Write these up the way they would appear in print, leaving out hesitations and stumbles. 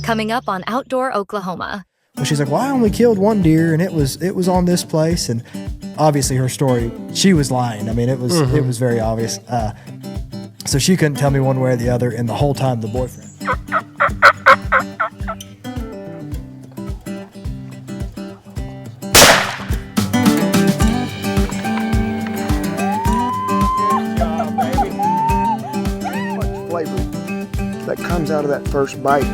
coming up on Outdoor Oklahoma. Well, she's like, well, I only killed one deer, and it was on this place. And obviously her story, she was lying. I mean, it was very obvious. So she couldn't tell me one way or the other, and the whole time the boyfriend. Flavor that comes out of that first bite.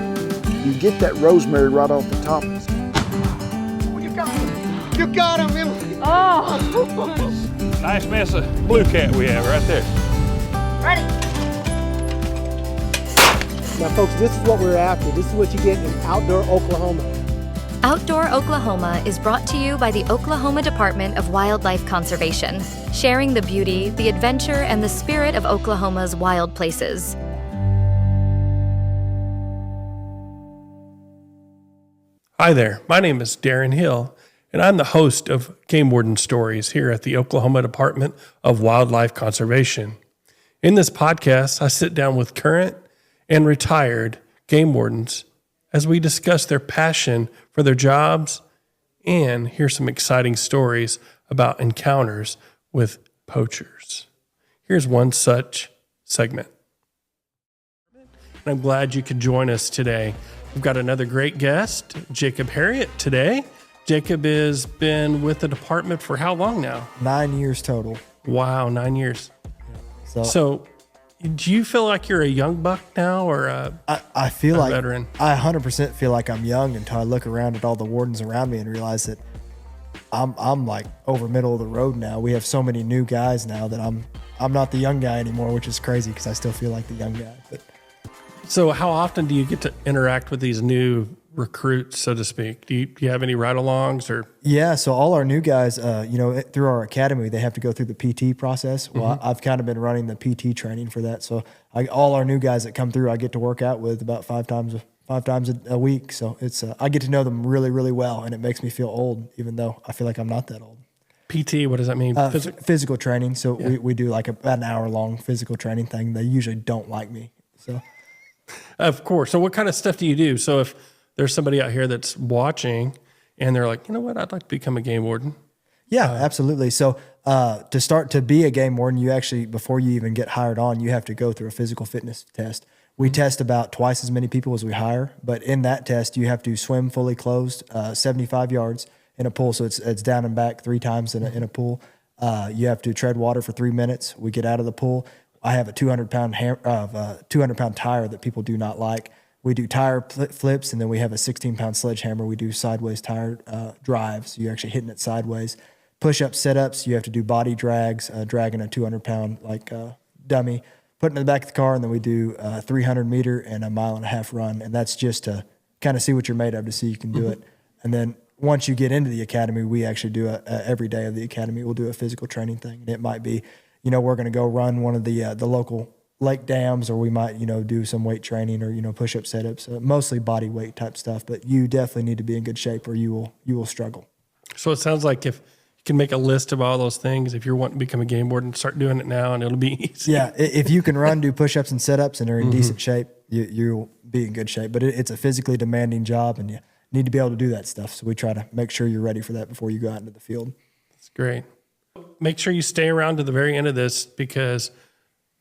You get that rosemary right off the top. Oh, you got him! You got him, Emily! Oh! Nice mess of blue cat we have right there. Ready. Now, folks, this is what we're after. This is what you get in Outdoor Oklahoma. Outdoor Oklahoma is brought to you by the Oklahoma Department of Wildlife Conservation, sharing the beauty, the adventure, and the spirit of Oklahoma's wild places. Hi there, my name is Darrin Hill, and I'm the host of Game Warden Stories here at the Oklahoma Department of Wildlife Conservation. In this podcast, I sit down with current and retired game wardens as we discuss their passion for their jobs and hear some exciting stories about encounters with poachers. Here's one such segment. I'm glad you could join us today. We've got another great guest, Jacob Harriet, today. Jacob has been with the department for how long now? 9 years total. Wow, 9 years. So do you feel like you're a young buck now or I feel like veteran? I 100% feel like I'm young until I look around at all the wardens around me and realize that I'm like over middle of the road now. We have so many new guys now that I'm not the young guy anymore, which is crazy because I still feel like the young guy. But So how often do you get to interact with these new recruits, so to speak? Do you have any ride-alongs or? yeah, so all our new guys, through our academy, they have to go through the PT process. Well, I've kind of been running the PT training for that. So all our new guys that come through, I get to work out with about five times a week. So it's I get to know them really, really well, and it makes me feel old, even though I feel like I'm not that old. PT, what does that mean? Physical training. So we do like about an hour-long physical training thing. They usually don't like me. So. Of course. So what kind of stuff do you do? So if there's somebody out here that's watching and they're like, you know what, I'd like to become a game warden. Yeah, absolutely. So to start to be a game warden, you actually, before you even get hired on, you have to go through a physical fitness test. We test about twice as many people as we hire, but in that test, you have to swim fully closed 75 yards in a pool. So it's down and back 3 times in a pool. You have to tread water for 3 minutes. We get out of the pool. I have a 200-pound tire that people do not like. We do tire flips, and then we have a 16-pound sledgehammer. We do sideways tire drives. You're actually hitting it sideways. Push-ups, sit-ups. You have to do body drags, dragging a 200-pound dummy, put it in the back of the car, and then we do a 300-meter and a 1.5-mile run, and that's just to kind of see what you're made of, to see you can do it. And then once you get into the academy, we actually do every day of the academy, we'll do a physical training thing. And it might be, we're going to go run one of the local lake dams, or we might, do some weight training or, push-up setups, mostly body weight type stuff. But you definitely need to be in good shape or you will struggle. So it sounds like if you can make a list of all those things, if you're wanting to become a game warden, start doing it now and it'll be easy. Yeah, if you can run, do push-ups and sit-ups and are in decent shape, you'll be in good shape. But it's a physically demanding job, and you need to be able to do that stuff. So we try to make sure you're ready for that before you go out into the field. That's great. Make sure you stay around to the very end of this, because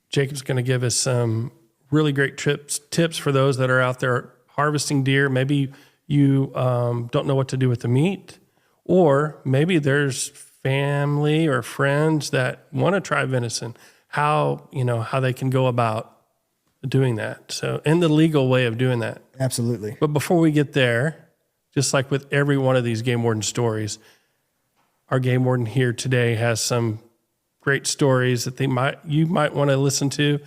Jacob's going to give us some really great tips for those that are out there harvesting deer. Maybe you don't know what to do with the meat, or maybe there's family or friends that want to try venison, how they can go about doing that. So, in the legal way of doing that. Absolutely. But before we get there, just like with every one of these game warden stories, our game warden here today has some great stories that you might want to listen to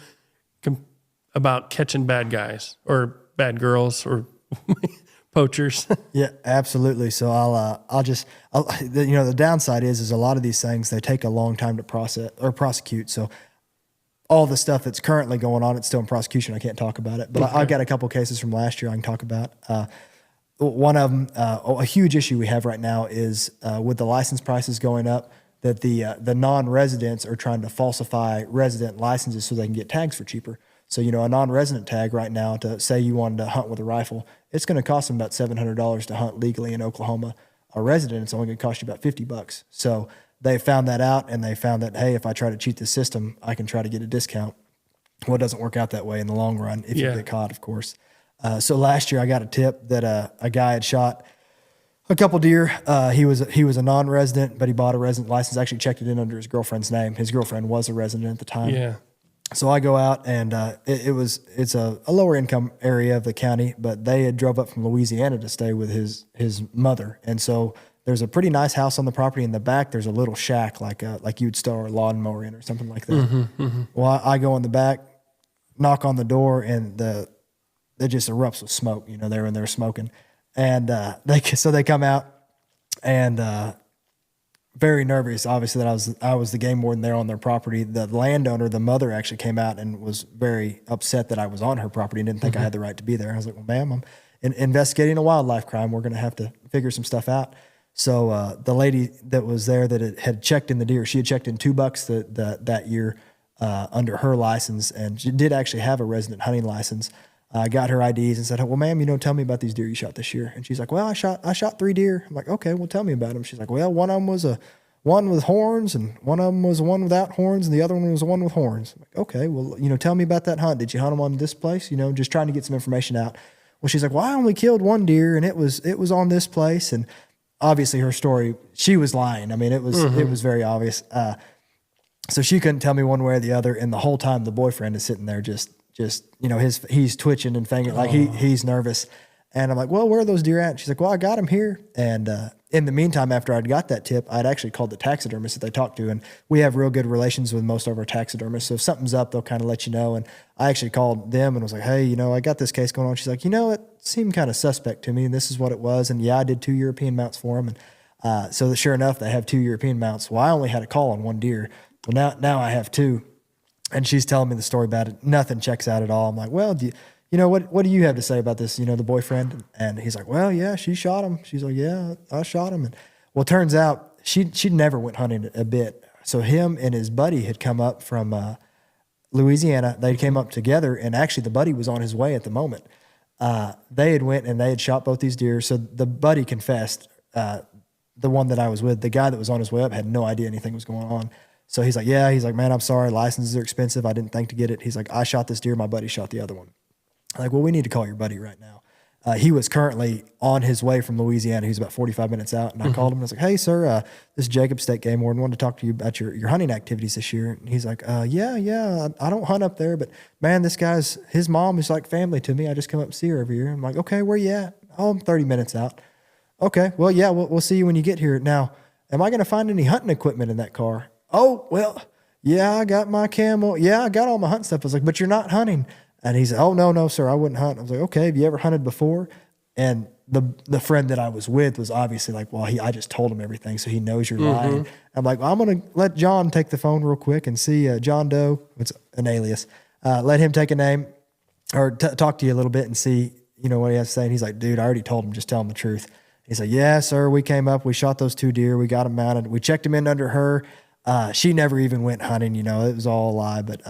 about catching bad guys or bad girls or poachers. Yeah, absolutely. So the downside is a lot of these things, they take a long time to process or prosecute. So all the stuff that's currently going on, it's still in prosecution. I can't talk about it, but I've got a couple cases from last year I can talk about. One of them, a huge issue we have right now is with the license prices going up, that the non-residents are trying to falsify resident licenses so they can get tags for cheaper. So, a non-resident tag right now, to say you wanted to hunt with a rifle, it's going to cost them about $700 to hunt legally in Oklahoma. A resident, it's only going to cost you about $50. So they found that out, and they found that, hey, if I try to cheat the system, I can try to get a discount. Well, it doesn't work out that way in the long run if you get caught, of course. So last year I got a tip that a guy had shot a couple deer. He was a non-resident, but he bought a resident license, actually checked it in under his girlfriend's name. His girlfriend was a resident at the time. Yeah. So I go out, and it's a lower income area of the county, but they had drove up from Louisiana to stay with his mother. And so there's a pretty nice house on the property. In the back, there's a little shack like you'd store a lawnmower in or something like that. Well, I go in the back, knock on the door, and it just erupts with smoke. They're in there smoking. And they come out, and very nervous, obviously, that I was the game warden there on their property. The landowner, the mother, actually came out and was very upset that I was on her property and didn't think I had the right to be there. I was like, well, ma'am, I'm investigating a wildlife crime. We're going to have to figure some stuff out. So the lady that was there that had checked in the deer, she had checked in 2 bucks that year under her license, and she did actually have a resident hunting license. Got her IDs and said, well, ma'am, tell me about these deer you shot this year. And she's like, well, I shot 3 deer. I'm like, okay, well, tell me about them. She's like, well, one of them was one with horns, and one of them was one without horns, and the other one was one with horns. I'm like, okay, well, tell me about that hunt. Did you hunt them on this place? Just trying to get some information out. Well, she's like, well, I only killed 1 deer, and it was on this place. And obviously her story, she was lying. I mean, it was very obvious. So she couldn't tell me one way or the other. And the whole time the boyfriend is sitting there just he's twitching and fanging, like he's nervous. And I'm like, well, where are those deer at? And she's like, well, I got them here. And in the meantime, after I'd got that tip, I'd actually called the taxidermist that they talked to. And we have real good relations with most of our taxidermists. So if something's up, they'll kind of let you know. And I actually called them and was like, hey, I got this case going on. She's like, it seemed kind of suspect to me, and this is what it was. And I did 2 European mounts for them. And so sure enough, they have 2 European mounts. Well, I only had a call on 1 deer. Well, now I have 2. And she's telling me the story about it. Nothing checks out at all. I'm like, well, what do you have to say about this, the boyfriend? And he's like, well, yeah, she shot him. She's like, yeah, I shot him. And well, it turns out she never went hunting a bit. So him and his buddy had come up from Louisiana. They came up together, and actually the buddy was on his way at the moment. They had went and they had shot both these deer. So the buddy confessed, the one that I was with, the guy that was on his way up had no idea anything was going on. So he's like, man, I'm sorry. Licenses are expensive. I didn't think to get it. He's like, I shot this deer. My buddy shot the other one. I'm like, well, we need to call your buddy right now. He was currently on his way from Louisiana. He was about 45 minutes out. And I called him and I was like, hey, sir, this is Jacob, State Game Warden. Wanted to talk to you about your hunting activities this year. And he's like, yeah, I don't hunt up there. But, man, his mom is like family to me. I just come up and see her every year. I'm like, okay, where you at? Oh, I'm 30 minutes out. Okay, well, yeah, we'll see you when you get here. Now, am I going to find any hunting equipment in that car? Oh, well, yeah, I got my camo. Yeah, I got all my hunting stuff. I was like, but you're not hunting. And he said, oh, no, sir, I wouldn't hunt. I was like, okay, have you ever hunted before? And the friend that I was with was obviously like, well, I just told him everything, so he knows you're lying. I'm like, well, I'm going to let John take the phone real quick and see John Doe. It's an alias. Let him take a name or talk to you a little bit and see, what he has to say. And he's like, dude, I already told him, just tell him the truth. He's like, yeah, sir, we came up, we shot those 2 deer, we got them mounted. We checked them in under her. She never even went hunting, it was all a lie, but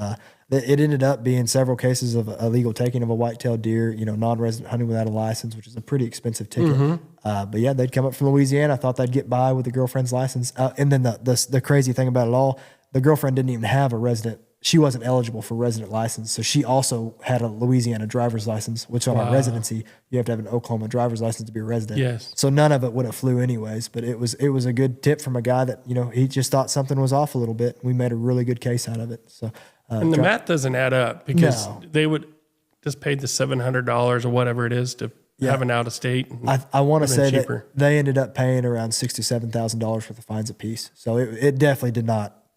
it ended up being several cases of illegal taking of a white-tailed deer, non-resident hunting without a license, which is a pretty expensive ticket. But yeah, they'd come up from Louisiana. I thought they'd get by with the girlfriend's license. And then the crazy thing about it all, the girlfriend didn't even have a resident. She wasn't eligible for resident license. So she also had a Louisiana driver's license, which on our residency, you have to have an Oklahoma driver's license to be a resident. Yes. So none of it would have flew anyways, but it was a good tip from a guy that, he just thought something was off a little bit. We made a really good case out of it. So, and the math doesn't add up because they would just pay the $700 or whatever it is to have an out of state. I want to say that they ended up paying around $6,000 to $7,000 worth of fines apiece. So it definitely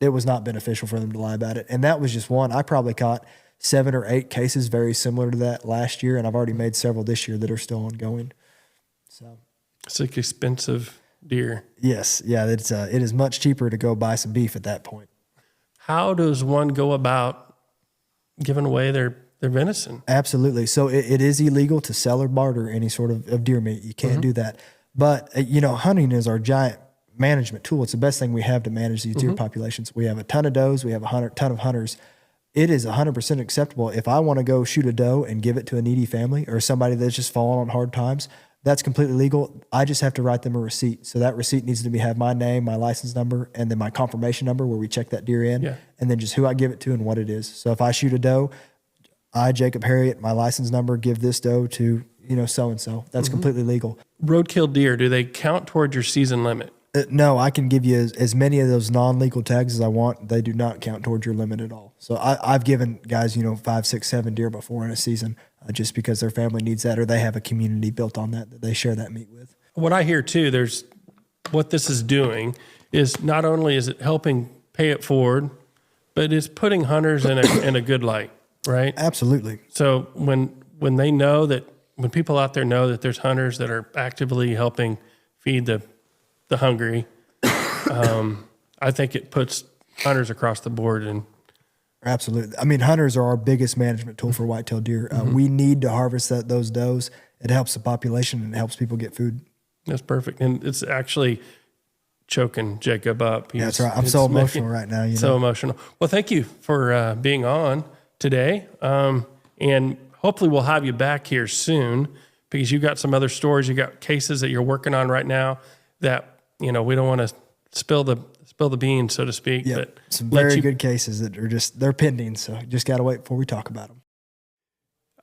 it was not beneficial for them to lie about it. And that was just one. I probably caught 7 or 8 cases very similar to that last year, and I've already made several this year that are still ongoing. So it's like expensive deer. Yes. Yeah. It is much cheaper to go buy some beef at that point. How does one go about giving away their venison? Absolutely. So it is illegal to sell or barter any sort of deer meat. You can't do that. But, hunting is our giant management tool. It's the best thing we have to manage these deer populations. We have a ton of does. We have a ton of hunters. it is 100% acceptable. If I want to go shoot a doe and give it to a needy family or somebody that's just fallen on hard times, that's completely legal. I just have to write them a receipt. So that receipt needs to have my name, my license number, and then my confirmation number where we check that deer in, and then just who I give it to and what it is. So if I shoot a doe, I, Jacob Harriet, my license number, give this doe to, so-and-so. That's completely legal. Roadkill deer, do they count toward your season limit? No, I can give you as many of those non-legal tags as I want. They do not count towards your limit at all. So I've given guys, 5, 6, 7 deer before in a season just because their family needs that or they have a community built on that they share that meat with. What I hear too, what this is doing is not only is it helping pay it forward, but it's putting hunters in a good light, right? Absolutely. So when they know that, when people out there know that there's hunters that are actively helping feed the hungry, I think it puts hunters across the board. And absolutely. I mean, hunters are our biggest management tool for whitetail deer. We need to harvest those does. It helps the population and it helps people get food. That's perfect. And it's actually choking Jacob up. That's right. I'm so emotional right now. So emotional. Well, thank you for being on today. And hopefully we'll have you back here soon because you got some other stories. You got cases that you're working on right now that, we don't want to spill the beans, so to speak. Yeah, but some very good cases that are they're pending. So just got to wait before we talk about them.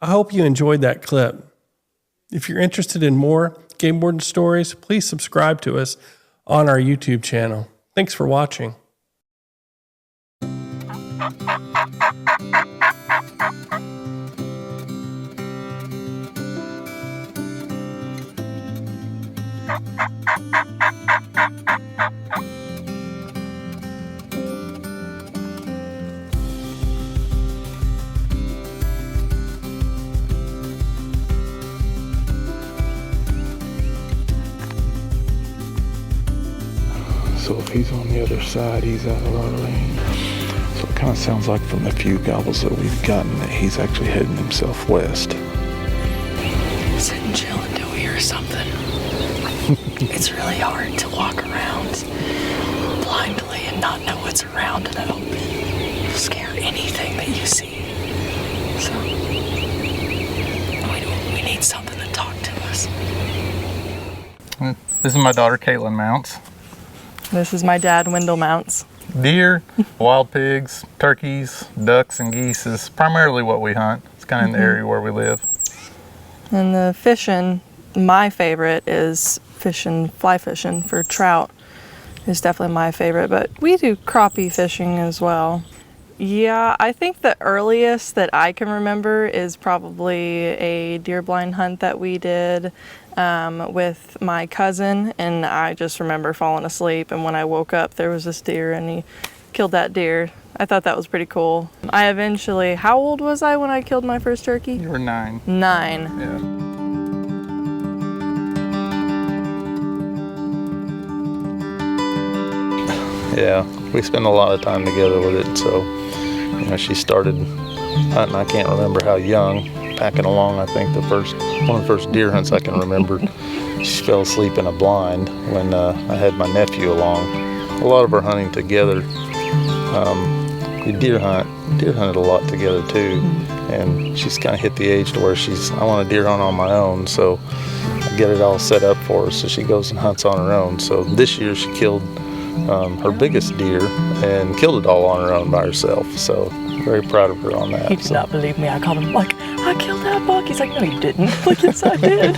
I hope you enjoyed that clip. If you're interested in more Game Warden stories, please subscribe to us on our YouTube channel. Thanks for watching. So if he's on the other side, he's out of our lane. So it kind of sounds like from the few gobbles that we've gotten that he's actually heading himself west. Sit and chill until we hear something. It's really hard to walk around blindly and not know what's around in the open. You'll scare anything that you see. So we need something to talk to us. This is my daughter, Caitlin Mounts. This is my dad, Wendell Mounts. Deer, wild pigs, turkeys, ducks, and geese is primarily what we hunt. It's kind of in the area where we live. And the fishing, my favorite is fly fishing for trout is definitely my favorite, but we do crappie fishing as well. Yeah, I think the earliest that I can remember is probably a deer blind hunt that we did with my cousin, and I just remember falling asleep, and when I woke up there was this deer and he killed that deer. I thought that was pretty cool. I eventually, how old was I when I killed my first turkey? You were 9. 9. Yeah, we spend a lot of time together with it. So, she started hunting, I can't remember how young, packing along, I think one of the first deer hunts I can remember. She fell asleep in a blind when I had my nephew along. A lot of our hunting together, we deer hunted a lot together too. And she's kind of hit the age to where I want to deer hunt on my own. So I get it all set up for her so she goes and hunts on her own. So this year she killed her biggest deer and killed it all on her own by herself. So very proud of her on that. He did not believe me. I called him like, I killed that buck. He's like, no, you didn't. Like, yes, I did.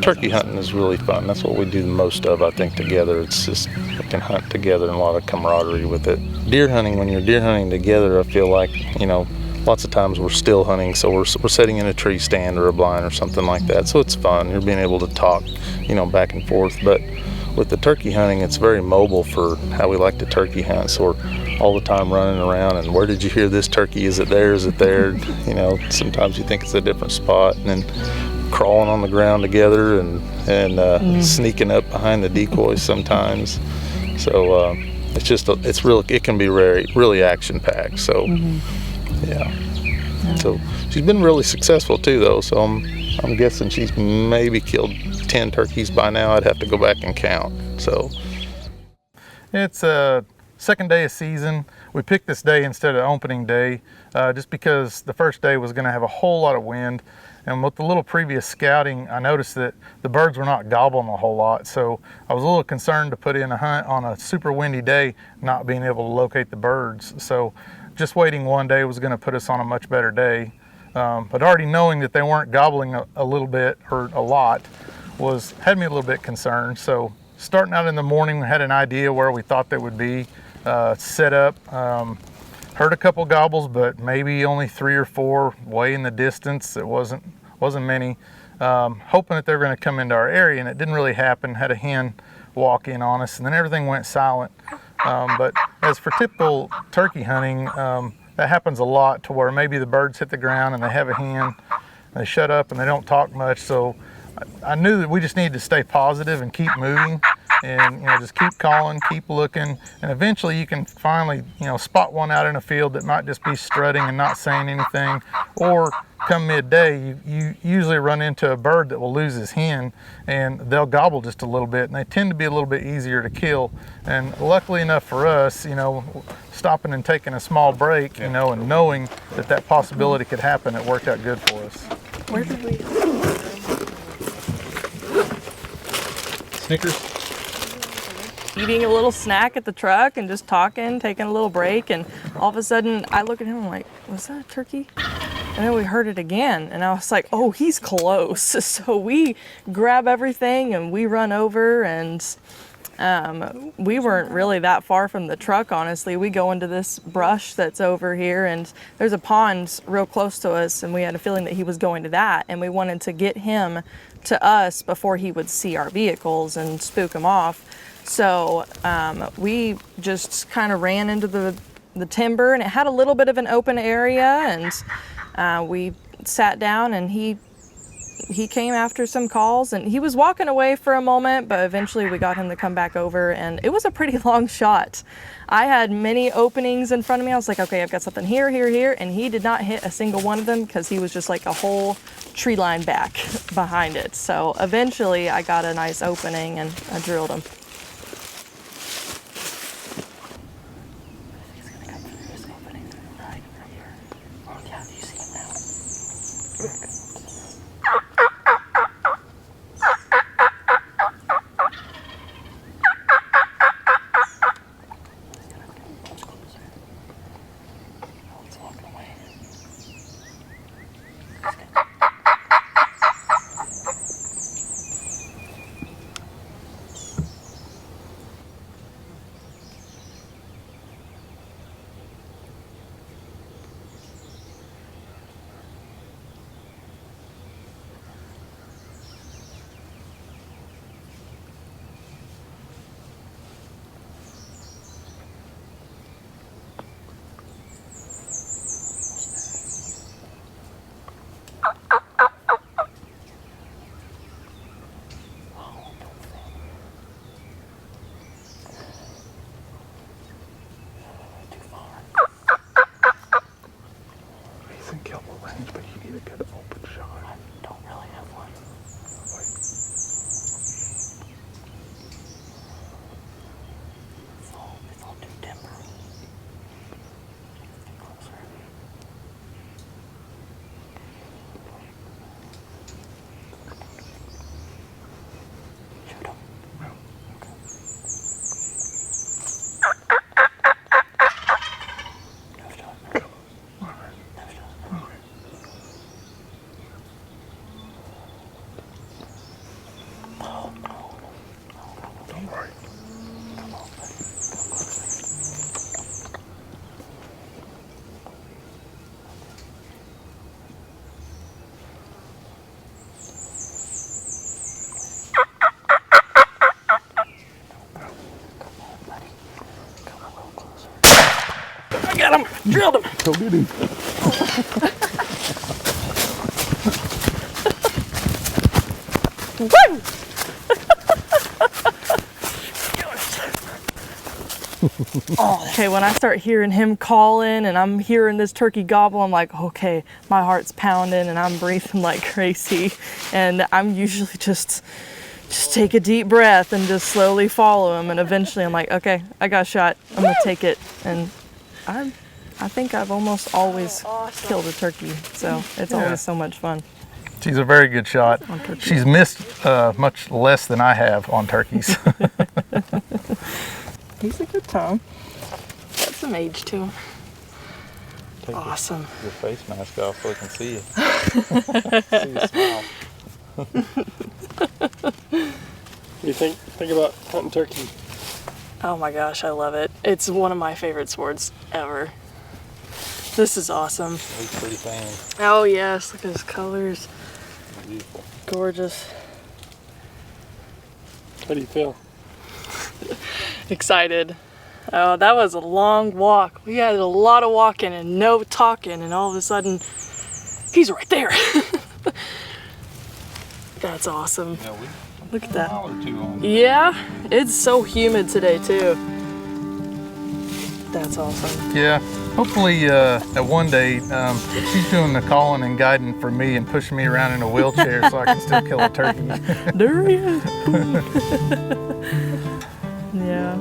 Turkey hunting is really fun. That's what we do the most of, I think, together. It's just we can hunt together and a lot of camaraderie with it. Deer hunting, when you're deer hunting together, I feel like, lots of times we're still hunting, so we're sitting in a tree stand or a blind or something like that. So it's fun. You're being able to talk, back and forth. But with the turkey hunting, it's very mobile for how we like to turkey hunt. So we're all the time running around and where did you hear this turkey? Is it there? Is it there? Sometimes you think it's a different spot, and then crawling on the ground together and sneaking up behind the decoys sometimes. So it can be really action packed. So yeah. So she's been really successful too, though. So I'm guessing she's maybe killed 10 turkeys by now. I'd have to go back and count. So it's a second day of season. we picked this day instead of opening day just because the first day was going to have a whole lot of wind. And with the little previous scouting, I noticed that the birds were not gobbling a whole lot. So I was a little concerned to put in a hunt on a super windy day, not being able to locate the birds. So just waiting one day was going to put us on a much better day. But already knowing that they weren't gobbling a little bit or a lot had me a little bit concerned. So starting out in the morning, we had an idea where we thought they would be set up. Heard a couple gobbles, but maybe only 3 or 4 way in the distance. It wasn't many. Hoping that they were going to come into our area, and it didn't really happen. Had a hen walk in on us, and then everything went silent. But as for typical turkey hunting, that happens a lot, to where maybe the birds hit the ground and they have a hen, they shut up and they don't talk much. So I knew that we just needed to stay positive and keep moving, and just keep calling, keep looking, and eventually you can finally spot one out in a field that might just be strutting and not saying anything. Or come midday, you usually run into a bird that will lose his hen, and they'll gobble just a little bit, and they tend to be a little bit easier to kill. And luckily enough for us, stopping and taking a small break, and knowing that possibility could happen, it worked out good for us. Where did we? Snickers. Eating a little snack at the truck and just talking, taking a little break, and all of a sudden I look at him and I'm like, was that a turkey? And then we heard it again, and I was like, oh, he's close. So we grab everything and we run over, and we weren't really that far from the truck, honestly. We go into this brush that's over here, and there's a pond real close to us, and we had a feeling that he was going to that, and we wanted to get him to us before he would see our vehicles and spook him off. So we just kind of ran into the timber, and it had a little bit of an open area, and we sat down, and he came after some calls, and he was walking away for a moment, but eventually we got him to come back over, and it was a pretty long shot. I had many openings in front of me. I was like, okay, I've got something here, here, here, and he did not hit a single one of them because he was just like a whole tree line back behind it. So eventually I got a nice opening and I drilled him. Got him! Drilled him! Go get him. Woo! Okay, when I start hearing him calling and I'm hearing this turkey gobble, I'm like, okay, my heart's pounding and I'm breathing like crazy. And I'm usually just take a deep breath and just slowly follow him. And eventually I'm like, okay, I got a shot. I'm gonna take it. And I think I've almost always killed a turkey, so it's always so much fun. She's a very good shot. She's missed much less than I have on turkeys. He's a good Tom. Got some age to him. Take Awesome. Your face mask off so I can see you. See you smile. What do you think about hunting turkey? Oh my gosh, I love it. It's one of my favorite sports ever. This is awesome. He's pretty fan. Oh yes, look at his colors. Beautiful. Gorgeous. How do you feel? Excited. Oh, that was a long walk. We had a lot of walking and no talking, and all of a sudden, he's right there. That's awesome. Yeah, Look at that. or two on. Yeah, it's so humid today too. That's awesome. Yeah, hopefully that one day she's doing the calling and guiding for me and pushing me around in a wheelchair so I can still kill a turkey. There he is. Yeah.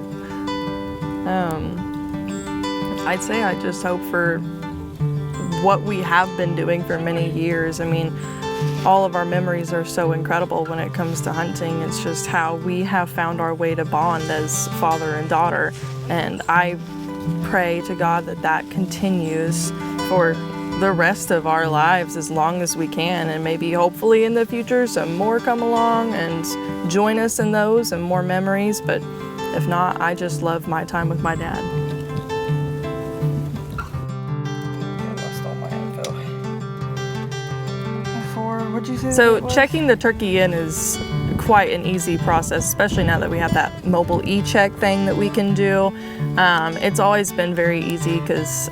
I'd say I just hope for what we have been doing for many years. I mean, all of our memories are so incredible when it comes to hunting. It's just how we have found our way to bond as father and daughter. And I pray to God that that continues for the rest of our lives as long as we can. And maybe hopefully in the future some more come along and join us in those and more memories. But if not, I just love my time with my dad. So checking the turkey in is quite an easy process, especially now that we have that mobile e-check thing that we can do. It's always been very easy because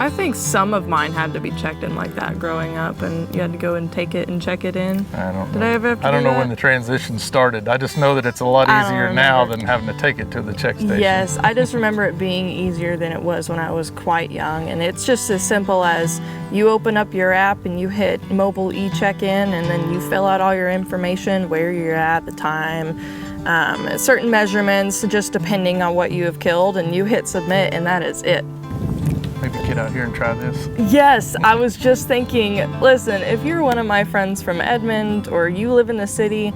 I think some of mine had to be checked in like that growing up, and you had to go and take it and check it in. I don't know. Did I ever have to I don't do know that? when the transition started. I just know that it's a lot I don't easier now remember. than having to take it to the check station. Yes, I just remember it being easier than it was when I was quite young. And it's just as simple as you open up your app and you hit mobile e-check-in, and then you fill out all your information, where you're at, the time, certain measurements, just depending on what you have killed, and you hit submit, and that is it. Maybe get out here and try this. Yes, I was just thinking, listen, if you're one of my friends from Edmond or you live in the city,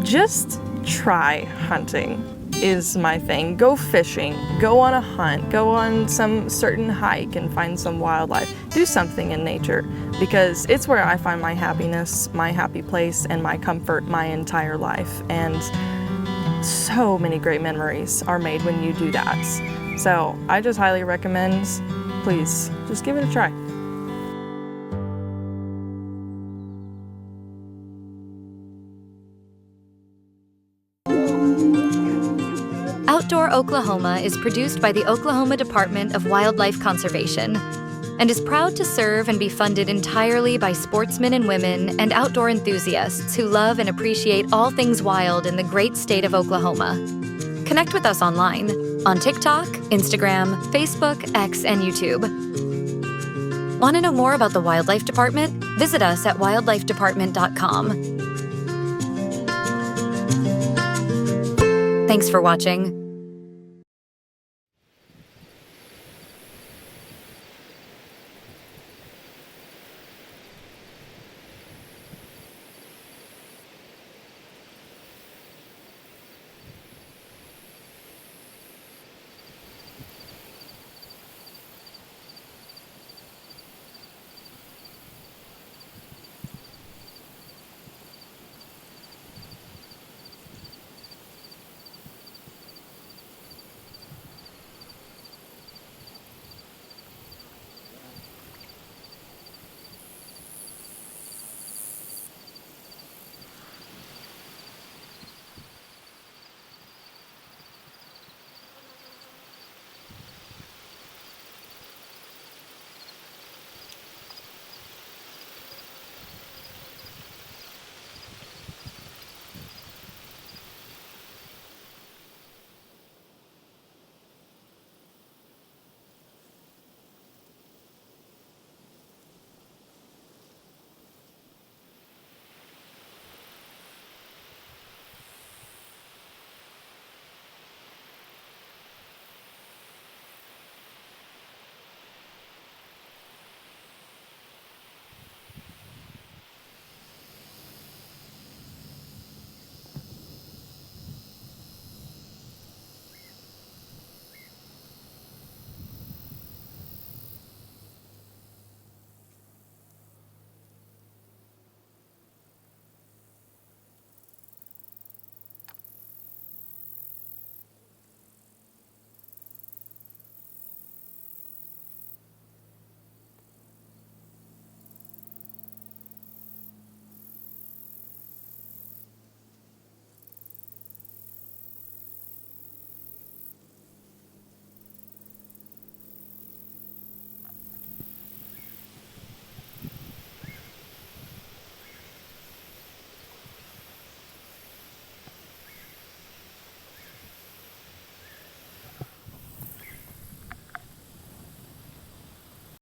just try hunting is my thing. Go fishing, go on a hunt, go on some certain hike and find some wildlife. Do something in nature, because it's where I find my happiness, my happy place, and my comfort my entire life. And so many great memories are made when you do that. So I just highly recommend, please, just give it a try. Outdoor Oklahoma is produced by the Oklahoma Department of Wildlife Conservation and is proud to serve and be funded entirely by sportsmen and women and outdoor enthusiasts who love and appreciate all things wild in the great state of Oklahoma. Connect with us online on TikTok, Instagram, Facebook, X, and YouTube. Want to know more about the Wildlife Department? Visit us at wildlifedepartment.com. Thanks for watching.